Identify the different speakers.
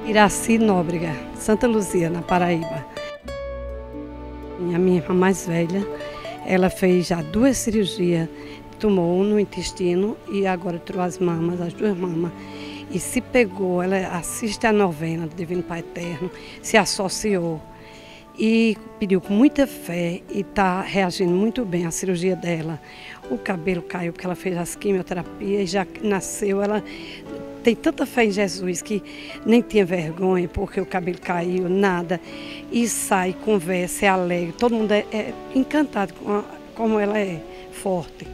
Speaker 1: Iraci Nóbrega, Santa Luzia, na Paraíba. A minha irmã mais velha, ela fez já 2 cirurgias, tumor no intestino e agora tirou as mamas, as 2 mamas. E se pegou, ela assiste a novena do Divino Pai Eterno, se associou e pediu com muita fé e está reagindo muito bem à cirurgia dela. O cabelo caiu porque ela fez as quimioterapias e já nasceu, ela tem tanta fé em Jesus que nem tinha vergonha porque o cabelo caiu, nada. E sai, conversa, é alegre, todo mundo é encantado com como ela é forte.